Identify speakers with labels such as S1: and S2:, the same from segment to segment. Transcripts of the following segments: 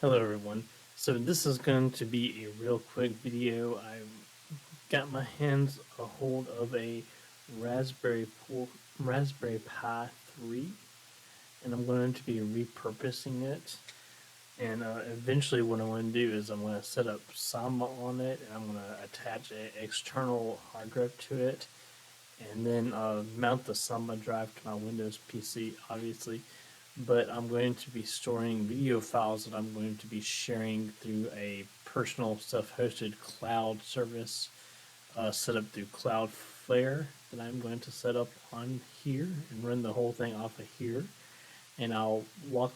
S1: Hello everyone. So this is going to be a real quick video. I got my hands a hold of a Raspberry Pi 3, and I'm going to be repurposing it. And eventually what I want to do is I'm going to set up Samba on it, and I'm going to attach an external hard drive to it, and then mount the Samba drive to my Windows PC, obviously. But I'm going to be storing video files that I'm going to be sharing through a personal self-hosted cloud service set up through Cloudflare that I'm going to set up on here and run the whole thing off of here. And I will walk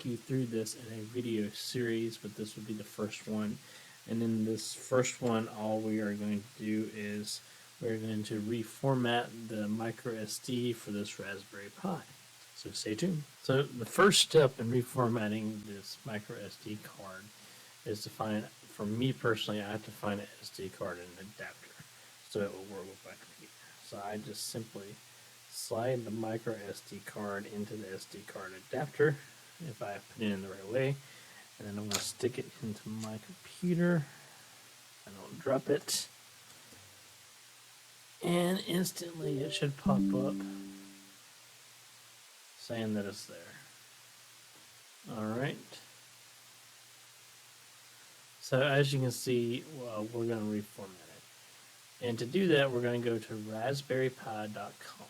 S1: you through this in a video series, but this would be the first one. And in this first one, all we are going to do is we're going to reformat the micro SD for this Raspberry Pi. So stay tuned. So the first step in reformatting this micro SD card is to find, for me personally, I have to find an SD card and an adapter so it will work with my computer. So I just simply slide the micro SD card into the SD card adapter if I put it in the right way, and then I'm going to stick it into my computer. I don't drop it, and instantly it should pop up saying that it's there. Alright. So as you can see, we're going to reformat it. And to do that, we're going to go to raspberrypi.com.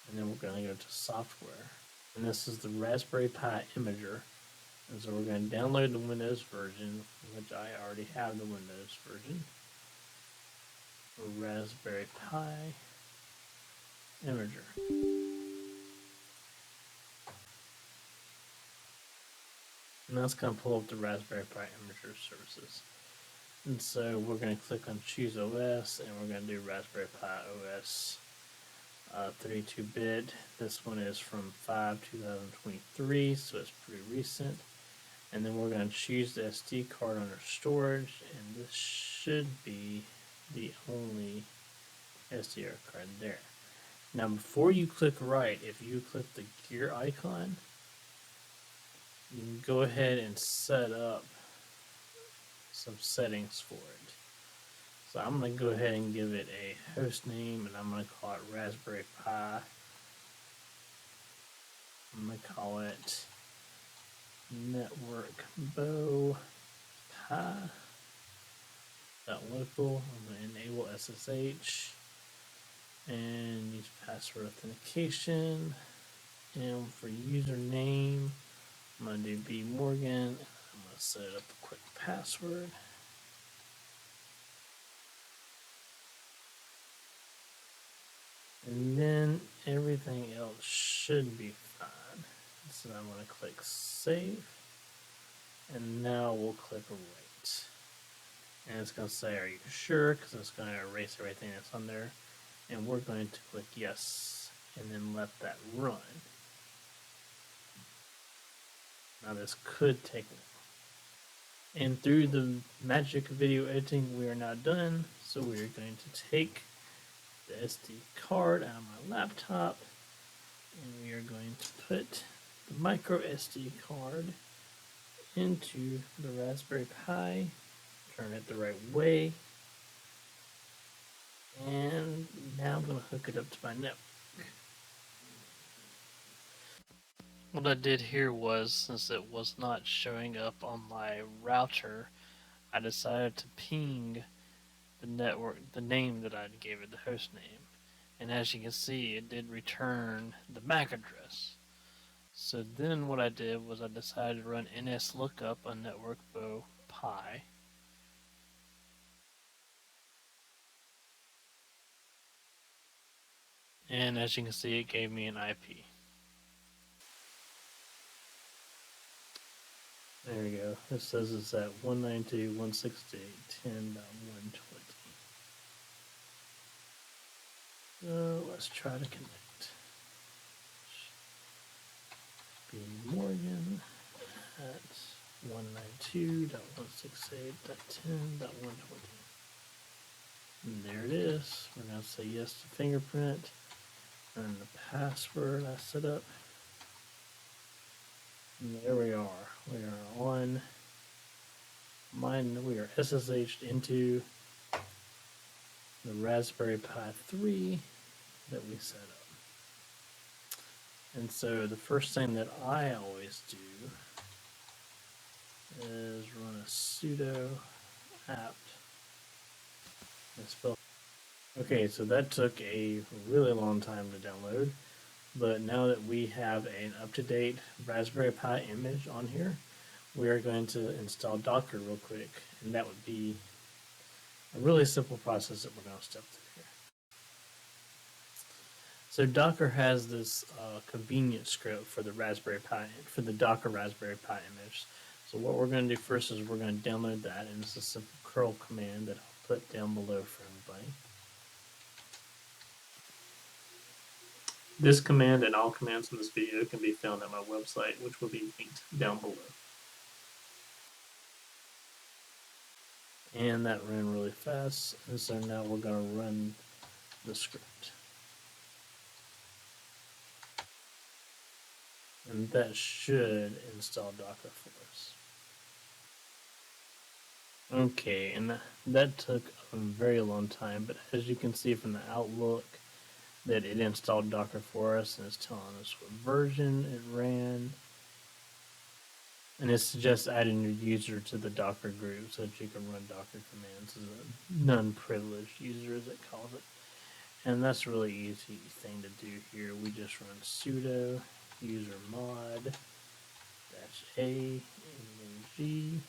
S1: And then we're going to go to software. And this is the Raspberry Pi Imager. And so we're going to download the Windows version, which I already have the Windows version. Raspberry Pi Imager. And that's going to pull up the Raspberry Pi Imager services. And so we're going to click on Choose OS, and we're going to do Raspberry Pi OS 32-bit. This one is from 5/2023, so it's pretty recent. And then we're going to choose the SD card under storage, and this should be the only SD card there. Now before you click right, if you click the gear icon, you can go ahead and set up some settings for it. So I'm going to go ahead and give it a host name, and I'm going to call it Raspberry Pi. I'm going to call it Network Bow Pi. .local. I'm going to enable SSH and use password authentication. And for username, I'm going to do B Morgan. I'm going to set up a quick password. And then everything else should be fine. So I'm going to click save. And now we'll click write. And it's going to say, are you sure? Because it's going to erase everything that's on there. And we're going to click yes. And then let that run. Now this could take a while. And through the magic of video editing, we are now done. So we are going to take the SD card out of my laptop, and we are going to put the micro SD card into the Raspberry Pi, turn it the right way, and now I'm going to hook it up to my network. What I did here was, since it was not showing up on my router, I decided to ping the network, the name that I gave it, the host name. And as you can see, it did return the MAC address. So then what I did was I decided to run nslookup on network bow pi. And as you can see, it gave me an IP. There we go. It says it's at 192.168.10.120. So let's try to connect. B Morgan at 192.168.10.120. And there it is. We're going to say yes to fingerprint. And the password I set up. And there we are. We are on mine. We are SSH'd into the Raspberry Pi 3 that we set up. And so the first thing that I always do is run a sudo apt. Okay, so that took a really long time to download, but now that we have an up-to-date Raspberry Pi image on here, we are going to install Docker real quick, and that would be a really simple process that we're going to step through here. So Docker has this convenient script for the Raspberry Pi, for the Docker Raspberry Pi image. So what we're going to do first is we're going to download that, and it's a simple curl command that I'll put down below for everybody. This command and all commands in this video can be found at my website, which will be linked down below. And that ran really fast, and so now we're going to run the script. And that should install Docker for us. Okay, and that took a very long time, but as you can see from the Outlook, that it installed Docker for us, and it's telling us what version it ran. And it suggests adding your user to the Docker group so that you can run Docker commands as a non-privileged user, as it calls it. And that's a really easy thing to do here. We just run sudo user mod -a and then g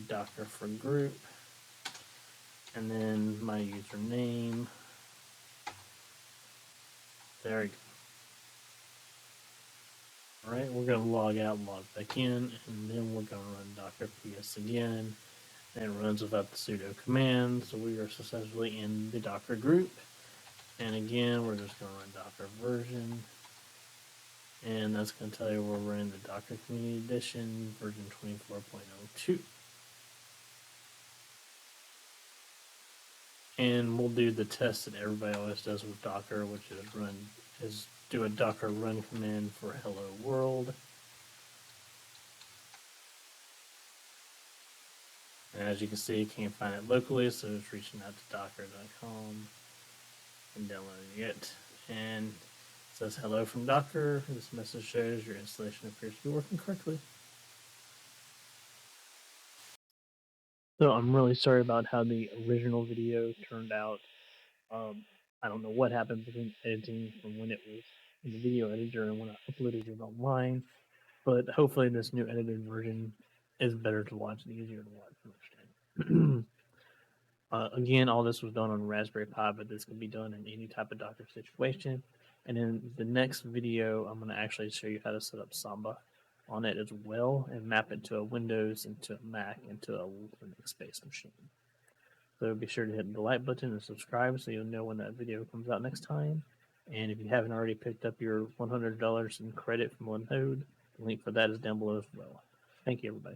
S1: Docker for group, and then my username. There we go. Alright, we're going to log out and log back in, and then we're going to run Docker ps again. And it runs without the sudo command, so we are successfully in the Docker group. And again, we're just going to run Docker version. And that's going to tell you we're running the Docker Community Edition, version 24.02. And we'll do the test that everybody always does with Docker, which is do a Docker run command for hello world. And as you can see, you can't find it locally, so it's reaching out to docker.com and downloading it. And it says hello from Docker. This message shows your installation appears to be working correctly. So I'm really sorry about how the original video turned out. I don't know what happened between editing from when it was in the video editor and when I uploaded it online, but hopefully this new edited version is better to watch and easier to watch and understand. Again, all this was done on Raspberry Pi, but this can be done in any type of Docker situation. And in the next video, I'm going to actually show you how to set up Samba on it as well and map it to a Windows, into a Mac, into a Linux-based machine. So be sure to hit the like button and subscribe so you'll know when that video comes out next time. And if you haven't already picked up your $100 in credit from Linode, the link for that is down below as well. Thank you, everybody.